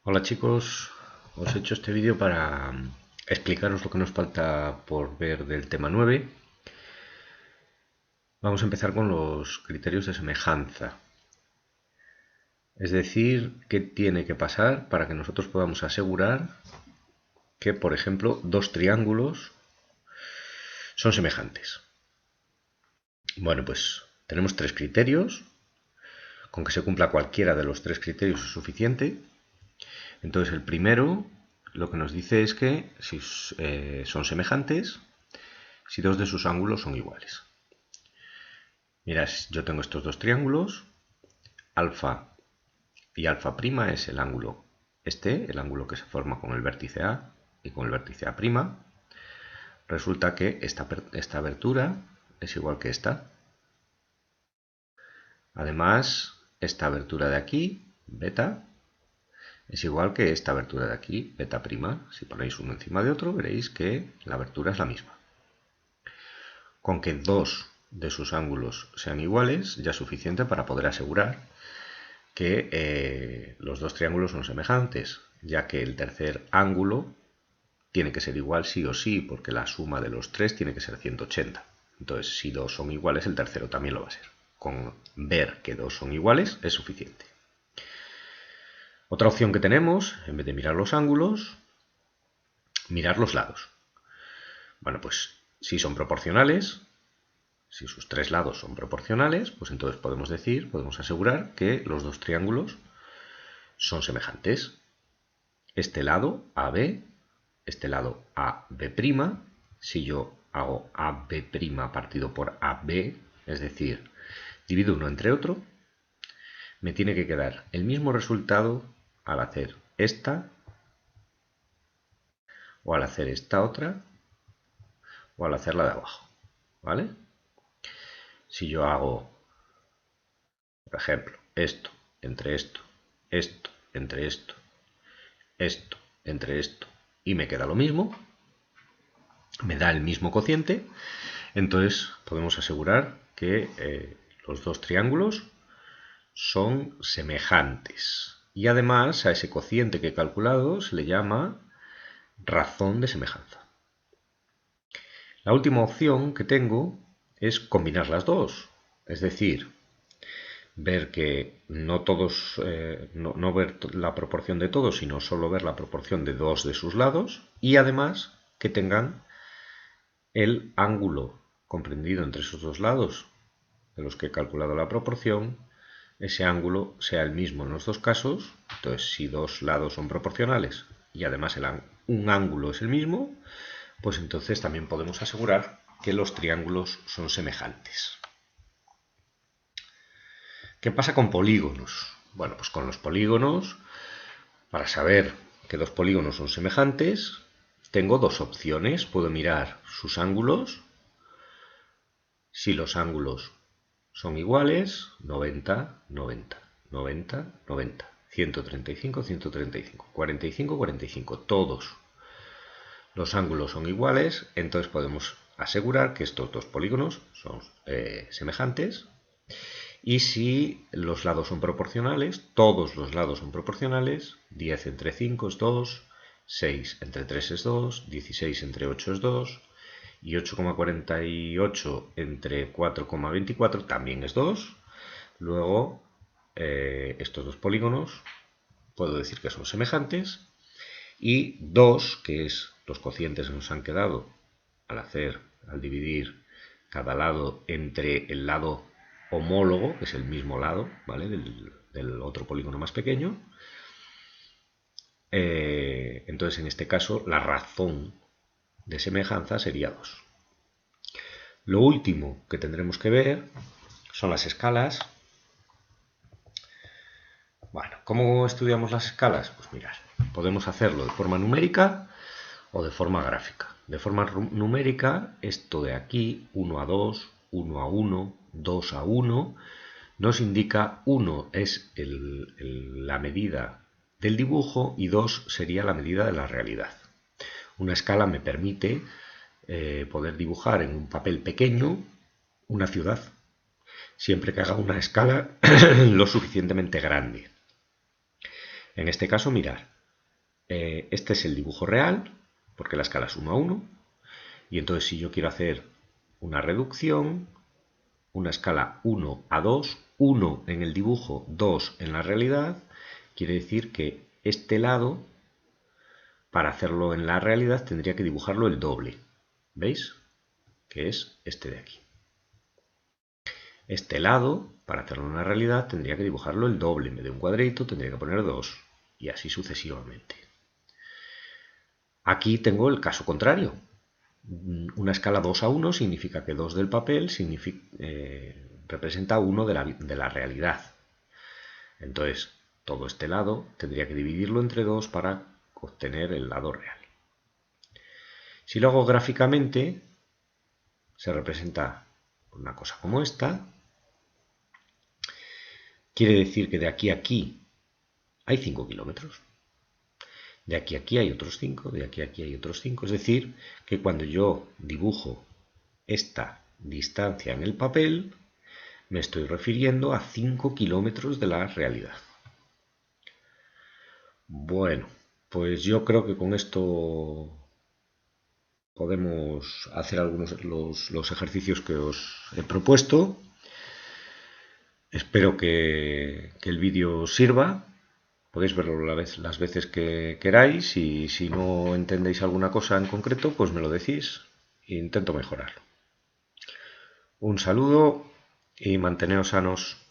Hola chicos, os he hecho este vídeo para explicaros lo que nos falta por ver del tema 9. Vamos a empezar con los criterios de semejanza. Es decir, qué tiene que pasar para que nosotros podamos asegurar que, por ejemplo, dos triángulos son semejantes. Bueno, pues tenemos tres criterios. Con que se cumpla cualquiera de los tres criterios es suficiente. Entonces el primero lo que nos dice es que si son semejantes, si dos de sus ángulos son iguales. Mirad, yo tengo estos dos triángulos, alfa y alfa' es el ángulo el ángulo que se forma con el vértice A y con el vértice A'. Resulta que esta abertura es igual que esta. Además, esta abertura de aquí, beta, es igual que esta abertura de aquí, beta'. Si ponéis uno encima de otro, veréis que la abertura es la misma. Con que dos de sus ángulos sean iguales, ya es suficiente para poder asegurar que los dos triángulos son semejantes, ya que el tercer ángulo tiene que ser igual sí o sí, porque la suma de los tres tiene que ser 180. Entonces, si dos son iguales, el tercero también lo va a ser. Con ver que dos son iguales es suficiente. Otra opción que tenemos, en vez de mirar los ángulos, mirar los lados. Bueno, pues si son proporcionales, si sus tres lados son proporcionales, pues entonces podemos asegurar que los dos triángulos son semejantes. Este lado AB, este lado AB', si yo hago AB' partido por AB, es decir, divido uno entre otro, me tiene que quedar el mismo resultado al hacer esta, o al hacer esta otra, o al hacer la de abajo, ¿vale? Si yo hago, por ejemplo, esto entre esto, esto entre esto, esto entre esto, y me queda lo mismo, me da el mismo cociente, entonces podemos asegurar que los dos triángulos son semejantes. Y además a ese cociente que he calculado se le llama razón de semejanza. La última opción que tengo es combinar las dos, es decir, ver que no todos, no ver la proporción de todos, sino solo ver la proporción de dos de sus lados, y además que tengan el ángulo comprendido entre esos dos lados de los que he calculado la proporción, ese ángulo sea el mismo en los dos casos. Entonces, si dos lados son proporcionales y además un ángulo es el mismo, pues entonces también podemos asegurar que los triángulos son semejantes. ¿Qué pasa con polígonos? Bueno, pues con los polígonos, para saber que dos polígonos son semejantes, tengo dos opciones. Puedo mirar sus ángulos. Si los ángulos son iguales, 90, 90, 90, 90, 135, 135, 45, 45, todos los ángulos son iguales, entonces podemos asegurar que estos dos polígonos son semejantes. Y si los lados son proporcionales, todos los lados son proporcionales, 10 entre 5 es 2, 6 entre 3 es 2, 16 entre 8 es 2, y 8,48 entre 4,24 también es 2. Luego, estos dos polígonos puedo decir que son semejantes, y 2, que es los cocientes que nos han quedado al dividir cada lado entre el lado homólogo, que es el mismo lado, ¿vale?, del otro polígono más pequeño. Entonces, en este caso, la razón de semejanza sería 2. Lo último que tendremos que ver son las escalas. Bueno, ¿cómo estudiamos las escalas? Pues mirad, podemos hacerlo de forma numérica o de forma gráfica. De forma numérica, esto de aquí, 1 a 2, 1 a 1, 2 a 1, nos indica 1 es la medida del dibujo y 2 sería la medida de la realidad. Una escala me permite poder dibujar en un papel pequeño una ciudad, siempre que haga una escala lo suficientemente grande. En este caso, mirad, Este es el dibujo real, porque la escala es 1 a 1. Y entonces si yo quiero hacer una reducción, una escala 1 a 2, 1 en el dibujo, 2 en la realidad, quiere decir que este lado, para hacerlo en la realidad, tendría que dibujarlo el doble. ¿Veis? Que es este de aquí. Este lado, para hacerlo en la realidad, tendría que dibujarlo el doble. En vez de un cuadrito, tendría que poner 2. Y así sucesivamente. Aquí tengo el caso contrario. Una escala 2 a 1 significa que 2 del papel representa 1 de la realidad. Entonces, todo este lado tendría que dividirlo entre 2 para obtener el lado real. Si lo hago gráficamente, se representa una cosa como esta. Quiere decir que de aquí a aquí hay 5 kilómetros. De aquí a aquí hay otros 5, de aquí a aquí hay otros 5. Es decir, que cuando yo dibujo esta distancia en el papel, me estoy refiriendo a 5 kilómetros de la realidad. Bueno, pues yo creo que con esto podemos hacer algunos de los ejercicios que os he propuesto. Espero que el vídeo os sirva. Podéis verlo las veces que queráis y si no entendéis alguna cosa en concreto, pues me lo decís e intento mejorarlo. Un saludo y manteneos sanos.